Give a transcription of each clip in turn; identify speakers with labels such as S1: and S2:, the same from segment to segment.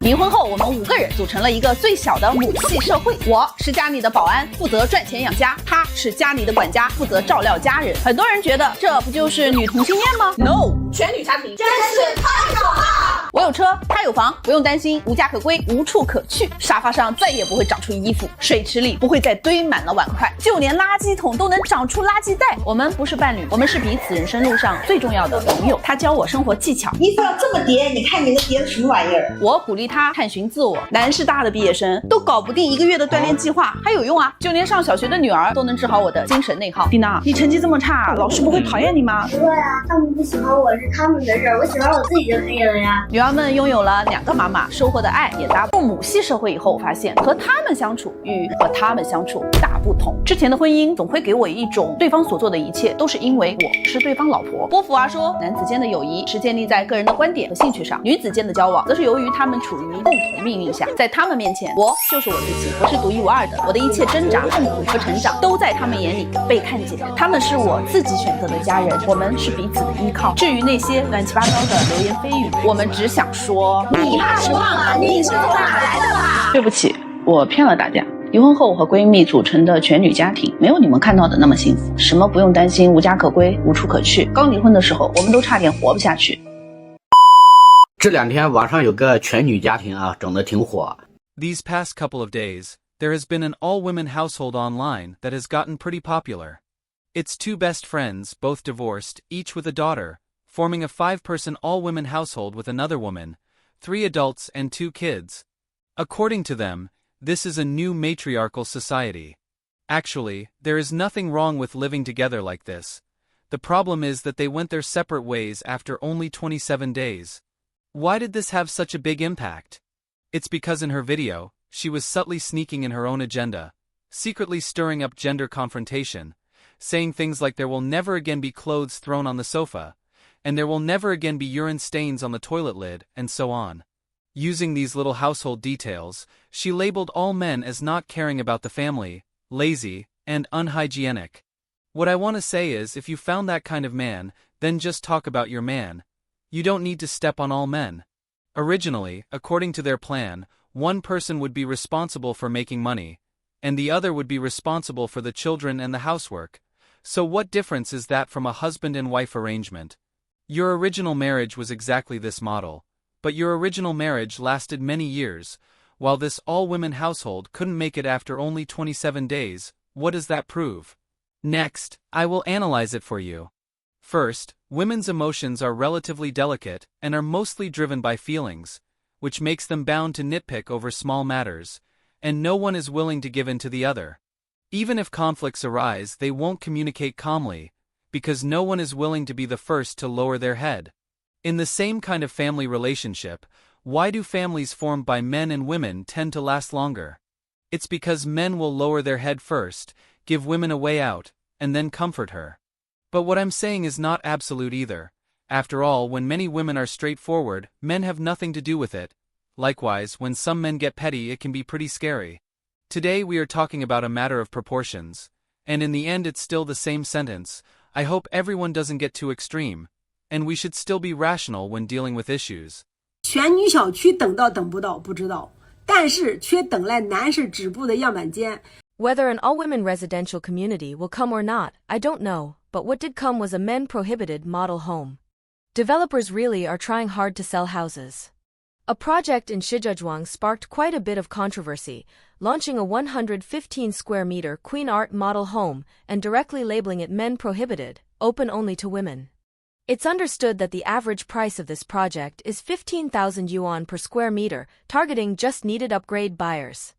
S1: 离婚后，我们5个人组成了一个最小的母系社会。我是家里的保安，负责赚钱养家；他是家里的管家，负责照料家人。很多人觉得这不就是女同性恋吗 ？No， 全女家庭真是太好了。我有车，他有房，不用担心无家可归、无处可去。沙发上再也不会长出衣服，水池里不会再堆满了碗筷，就连垃圾桶都能长出垃圾袋。我们不是伴侣，我们是彼此人生路上最重要的朋友。他教我生活技巧，
S2: 衣服要这么叠，你看你那叠的什么玩意儿？
S1: 我鼓励他探寻自我。南师大的毕业生都搞不定1个月的锻炼计划，还有用啊？就连上小学的女儿都能治好我的精神内耗。蒂娜，你成绩这么差，老师不会讨厌你吗？
S3: 不会啊，他们不喜欢我是他们的事儿，我喜欢我自己就可以了呀。
S1: 女儿们拥有了2个妈妈，收获的爱也大。入母系社会以后，我发现和他们相处与和他们相处大不同。之前的婚姻总会给我一种对方所做的一切都是因为我是对方老婆。波伏娃说，男子间的友谊是建立在个人的观点和兴趣上，女子间的交往则是由于他们处于共同命运下。在他们面前，我就是我自己，我是独一无二的，我的一切挣扎、痛苦和成长都在他们眼里被看见。他们是我自己选择的家人，我们是彼此的依靠。至于那些乱七八糟的流言蜚语，我们只想说，
S3: 你怕是忘了你是从哪来的吧？
S1: 对不起，我骗了大家。离婚后，我和闺蜜组成的全女家庭没有你们看到的那么幸福，什么不用担心无家可归、无处可去。刚离婚的时候，我们都差点活不下去。
S4: 这2天网上有个全女家庭啊，整得挺火。
S5: These past couple of days, there has been an all-women household online that has gotten pretty popular. It's 2 best friends, both divorced, each with a daughter, forming a 5-person all-women household with another woman, 3 adults and 2 kids. According to them, this is a new matriarchal society. Actually, there is nothing wrong with living together like this. The problem is that they went their separate ways after only 27 days. Why did this have such a big impact? It's because in her video, she was subtly sneaking in her own agenda, secretly stirring up gender confrontation, saying things like there will never again be clothes thrown on the sofa, and there will never again be urine stains on the toilet lid, and so on. Using these little household details, she labeled all men as not caring about the family, lazy, and unhygienic. What I want to say is, if you found that kind of man, then just talk about your man. You don't need to step on all men. Originally, according to their plan, one person would be responsible for making money, and the other would be responsible for the children and the housework. So what difference is that from a husband and wife arrangement? Your original marriage was exactly this model. But your original marriage lasted many years, while this all-women household couldn't make it after only 27 days. What does that prove? Next, I will analyze it for you. First, women's emotions are relatively delicate and are mostly driven by feelings, which makes them bound to nitpick over small matters, and no one is willing to give in to the other. Even if conflicts arise, they won't communicate calmly, because no one is willing to be the first to lower their head. In the same kind of family relationship, why do families formed by men and women tend to last longer? It's because men will lower their head first, give women a way out, and then comfort her. But what I'm saying is not absolute either. After all, when many women are straightforward, men have nothing to do with it. Likewise, when some men get petty, it can be pretty scary. Today we are talking about a matter of proportions, and in the end it's still the same sentence. I hope everyone doesn't get too extreme. And we should still be rational when dealing with issues.
S6: 全女小区等到等不到不知道，但是却等来男士止步的样板间。
S7: Whether an all-women residential community will come or not, I don't know, but what did come was a men-prohibited model home. Developers really are trying hard to sell houses. A project in Shijiazhuang sparked quite a bit of controversy, launching a 115-square-meter Queen Art model home and directly labeling it men-prohibited, open only to women. It's understood that the average price of this project is 15,000 yuan per square meter, targeting just needed upgrade buyers.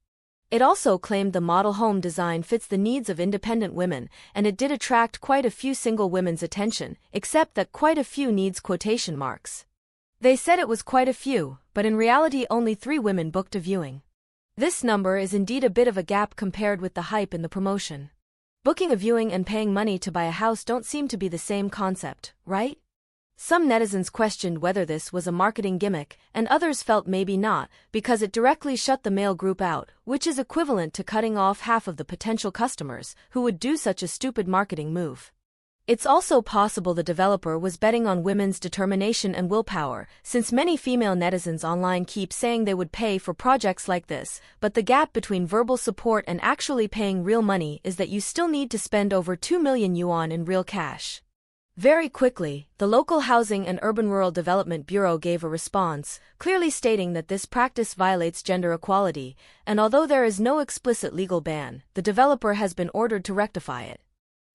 S7: It also claimed the model home design fits the needs of independent women, and it did attract quite a few single women's attention, except that quite a few needs quotation marks. They said it was quite a few, but in reality only 3 women booked a viewing. This number is indeed a bit of a gap compared with the hype in the promotion. Booking a viewing and paying money to buy a house don't seem to be the same concept, right? Some netizens questioned whether this was a marketing gimmick, and others felt maybe not, because it directly shut the male group out, which is equivalent to cutting off half of the potential customers who would do such a stupid marketing move. It's also possible the developer was betting on women's determination and willpower, since many female netizens online keep saying they would pay for projects like this, but the gap between verbal support and actually paying real money is that you still need to spend over 2 million yuan in real cash. Very quickly, the local Housing and Urban-Rural Development Bureau gave a response, clearly stating that this practice violates gender equality, and although there is no explicit legal ban, the developer has been ordered to rectify it.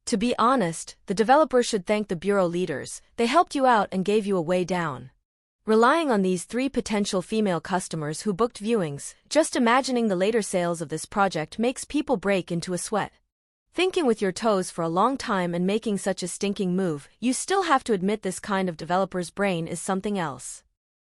S7: To be honest, the developer should thank the bureau leaders. They helped you out and gave you a way down. Relying on these 3 potential female customers who booked viewings, just imagining the later sales of this project makes people break into a sweat. Thinking with your toes for a long time and making such a stinking move, you still have to admit this kind of developer's brain is something else.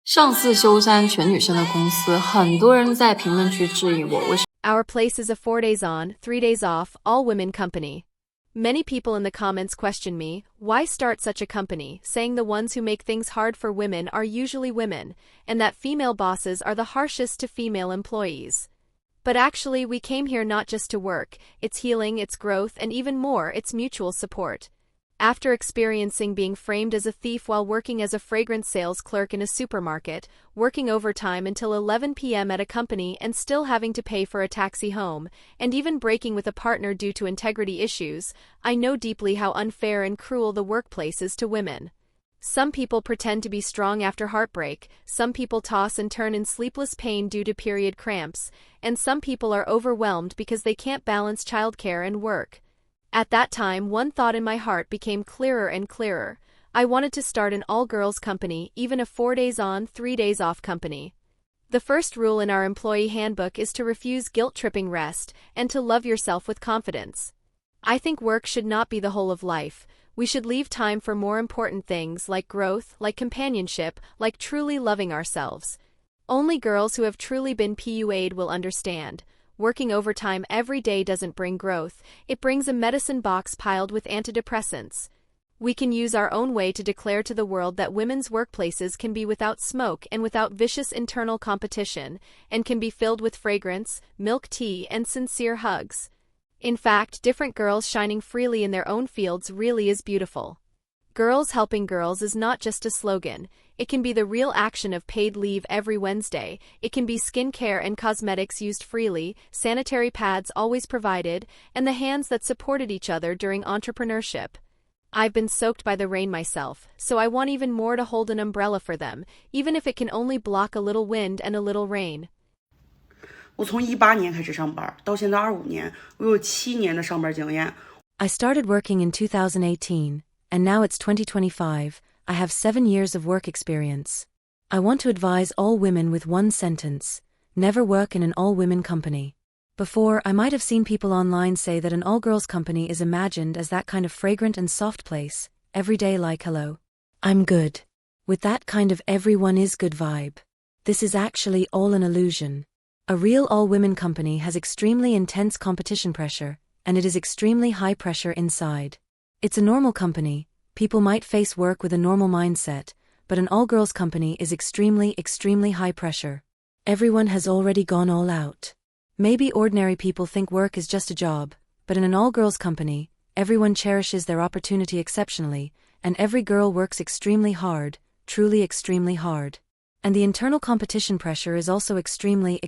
S8: 上次修山全女生的公司，很多人在评论区质疑我为什么。
S9: Our place is a 4 days on, 3 days off, all-women company. Many people in the comments question me, why start such a company, saying the ones who make things hard for women are usually women, and that female bosses are the harshest to female employees. But actually we came here not just to work, it's healing, it's growth, and even more, it's mutual support. After experiencing being framed as a thief while working as a fragrance sales clerk in a supermarket, working overtime until 11 p.m. at a company and still having to pay for a taxi home, and even breaking with a partner due to integrity issues, I know deeply how unfair and cruel the workplace is to women. Some people pretend to be strong after heartbreak, some people toss and turn in sleepless pain due to period cramps, and some people are overwhelmed because they can't balance childcare and work. At that time, one thought in my heart became clearer and clearer. I wanted to start an all-girls company, even a 4 days on, 3 days off company. The first rule in our employee handbook is to refuse guilt-tripping rest and to love yourself with confidence. I think work should not be the whole of life. We should leave time for more important things like growth, like companionship, like truly loving ourselves. Only girls who have truly been PUA'd will understand. Working overtime every day doesn't bring growth, it brings a medicine box piled with antidepressants. We can use our own way to declare to the world that women's workplaces can be without smoke and without vicious internal competition, and can be filled with fragrance, milk tea, and sincere hugs. In fact, different girls shining freely in their own fields really is beautiful. Girls helping girls is not just a slogan, it can be the real action of paid leave every Wednesday, it can be skincare and cosmetics used freely, sanitary pads always provided, and the hands that supported each other during entrepreneurship. I've been soaked by the rain myself, so I want even more to hold an umbrella for them, even if it can only block a little wind and a little rain.
S2: 我从18年开始上班，到现在25年，我有7年的上班经验。
S7: I started working in 2018, and now it's 2025, I have 7 years of work experience. I want to advise all women with one sentence: never work in an all-women company. Before, I might have seen people online say that an all-girls company is imagined as that kind of fragrant and soft place, everyday like hello, I'm good, with that kind of everyone is good vibe. This is actually all an illusion. A real all-women company has extremely intense competition pressure, and it is extremely high pressure inside. It's a normal company, people might face work with a normal mindset, but an all-girls company is extremely high pressure. Everyone has already gone all out. Maybe ordinary people think work is just a job, but in an all-girls company, everyone cherishes their opportunity exceptionally, and every girl works extremely hard, truly extremely hard. And the internal competition pressure is also extremely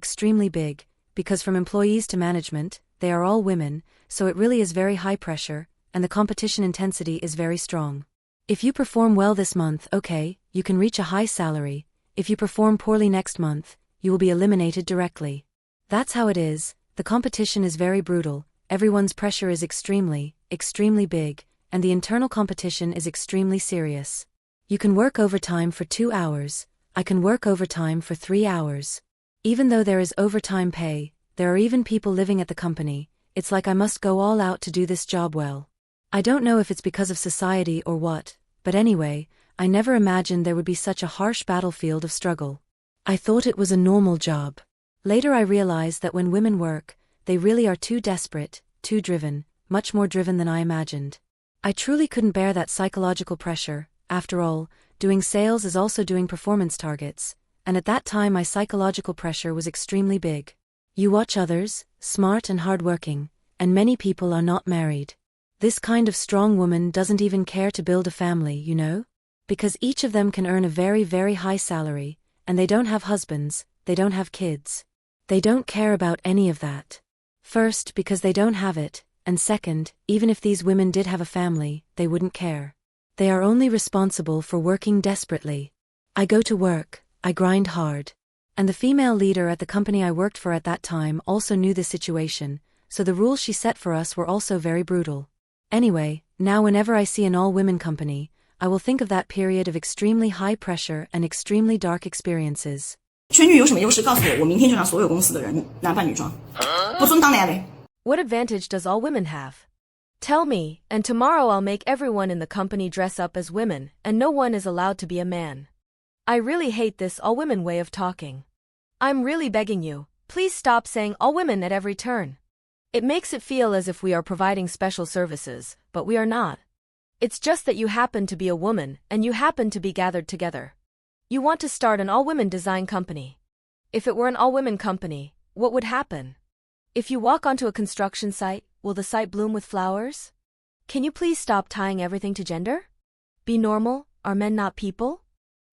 S7: big, because from employees to management, they are all women, so it really is very high pressure, and the competition intensity is very strong. If you perform well this month, okay, you can reach a high salary. If you perform poorly next month, you will be eliminated directly. That's how it is, the competition is very brutal, everyone's pressure is extremely big, and the internal competition is extremely serious. You can work overtime for 2 hours, I can work overtime for 3 hours. Even though there is overtime pay, there are even people living at the company, it's like I must go all out to do this job well. I don't know if it's because of society or what, but anyway, I never imagined there would be such a harsh battlefield of struggle. I thought it was a normal job. Later I realized that when women work, they really are too desperate, too driven, much more driven than I imagined. I truly couldn't bear that psychological pressure. After all, doing sales is also doing performance targets, and at that time my psychological pressure was extremely big. You watch others, smart and hardworking, and many people are not married. This kind of strong woman doesn't even care to build a family, you know? Because each of them can earn a very, very high salary, and they don't have husbands, they don't have kids. They don't care about any of that. First, because they don't have it, and second, even if these women did have a family, they wouldn't care. They are only responsible for working desperately. I go to work, I grind hard. And the female leader at the company I worked for at that time also knew the situation, so the rules she set for us were also very brutal. Anyway, now whenever I see an all-women company, I will think of that period of extremely high pressure and extremely dark experiences.
S10: 全女有什么优势？告诉我，我明天就让所有公司的人男扮女装，不分当男的。
S7: What advantage does all women have? Tell me, and tomorrow I'll make everyone in the company dress up as women, and no one is allowed to be a man. I really hate this all-women way of talking. I'm really begging you, please stop saying all women at every turn. It makes it feel as if we are providing special services, but we are not. It's just that you happen to be a woman, and you happen to be gathered together. You want to start an all-women design company. If it were an all-women company, what would happen? If you walk onto a construction site, will the site bloom with flowers? Can you please stop tying everything to gender? Be normal, are men not people?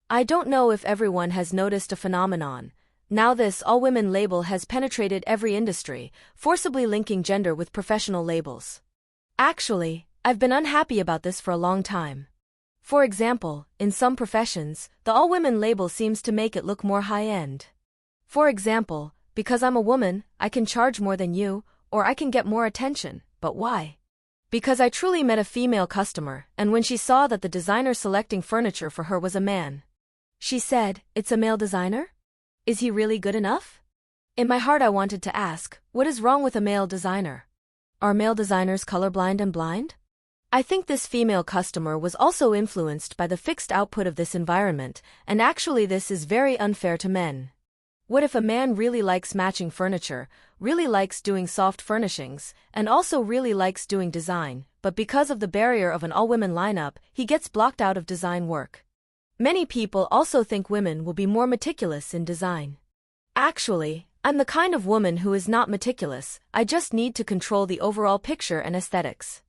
S7: I don't know if everyone has noticed a phenomenon. Now this all-women label has penetrated every industry, forcibly linking gender with professional labels. Actually, I've been unhappy about this for a long time. For example, in some professions, the all-women label seems to make it look more high-end. For example, because I'm a woman, I can charge more than you, or I can get more attention, but why? Because I truly met a female customer, and when she saw that the designer selecting furniture for her was a man, she said, "It's a male designer? Is he really good enough?" In my heart I wanted to ask, what is wrong with a male designer? Are male designers colorblind and blind? I think this female customer was also influenced by the fixed output of this environment, and actually this is very unfair to men. What if a man really likes matching furniture, really likes doing soft furnishings, and also really likes doing design, but because of the barrier of an all-women lineup, he gets blocked out of design work? Many people also think women will be more meticulous in design. Actually, I'm the kind of woman who is not meticulous, I just need to control the overall picture and aesthetics.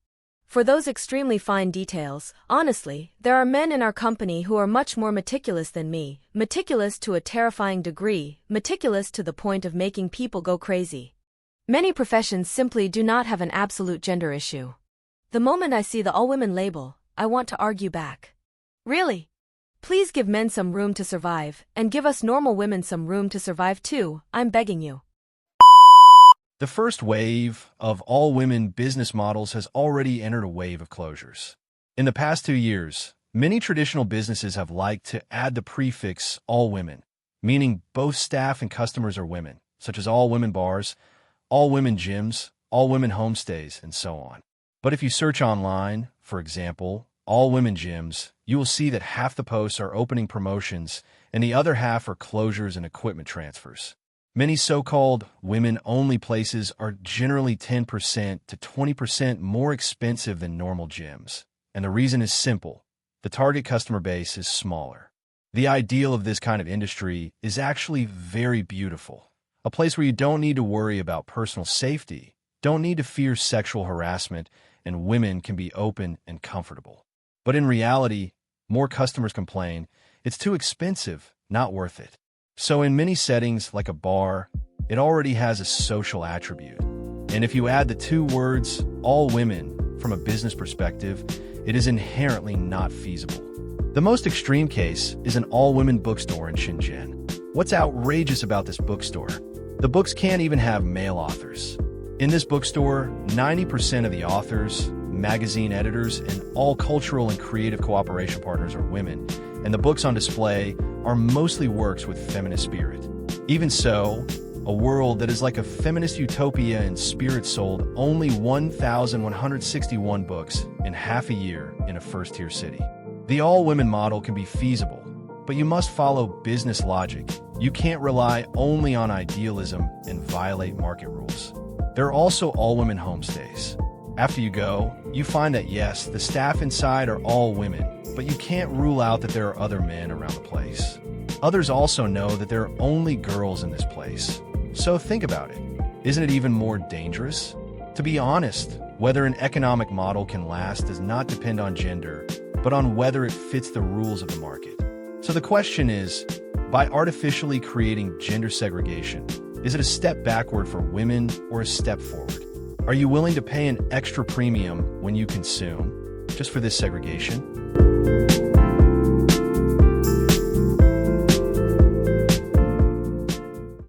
S7: For those extremely fine details, honestly, there are men in our company who are much more meticulous than me, meticulous to a terrifying degree, meticulous to the point of making people go crazy. Many professions simply do not have an absolute gender issue. The moment I see the all-women label, I want to argue back. Really? Please give men some room to survive, and give us normal women some room to survive too, I'm begging you.
S11: The first wave of all-women business models has already entered a wave of closures. In the past 2 years, many traditional businesses have liked to add the prefix all-women, meaning both staff and customers are women, such as all-women bars, all-women gyms, all-women homestays, and so on. But if you search online, for example, all-women gyms, you will see that half the posts are opening promotions and the other half are closures and equipment transfers. Many so-called women-only places are generally 10% to 20% more expensive than normal gyms. And the reason is simple. The target customer base is smaller. The ideal of this kind of industry is actually very beautiful. A place where you don't need to worry about personal safety, don't need to fear sexual harassment, and women can be open and comfortable. But in reality, more customers complain, it's too expensive, not worth it. So in many settings, like a bar, it already has a social attribute. And if you add the two words, all women, from a business perspective, it is inherently not feasible. The most extreme case is an all-women bookstore in Shenzhen. What's outrageous about this bookstore? The books can't even have male authors. In this bookstore, 90% of the authors, magazine editors, and all cultural and creative cooperation partners are women, and the books on display are mostly works with feminist spirit. Even so, a world that is like a feminist utopia in spirit sold only 1,161 books in half a year in a first-tier city. The all-women model can be feasible, but you must follow business logic. You can't rely only on idealism and violate market rules. There are also all-women homestays. After you go, you find that yes, the staff inside are all women, but you can't rule out that there are other men around the place. Others also know that there are only girls in this place. So think about it. Isn't it even more dangerous? To be honest, Whether an economic model can last does not depend on gender, but on whether it fits the rules of the market. So the question is, by artificially creating gender segregation, is it a step backward for women or a step forward? Are you willing to pay an extra premium when you consume, just for this segregation?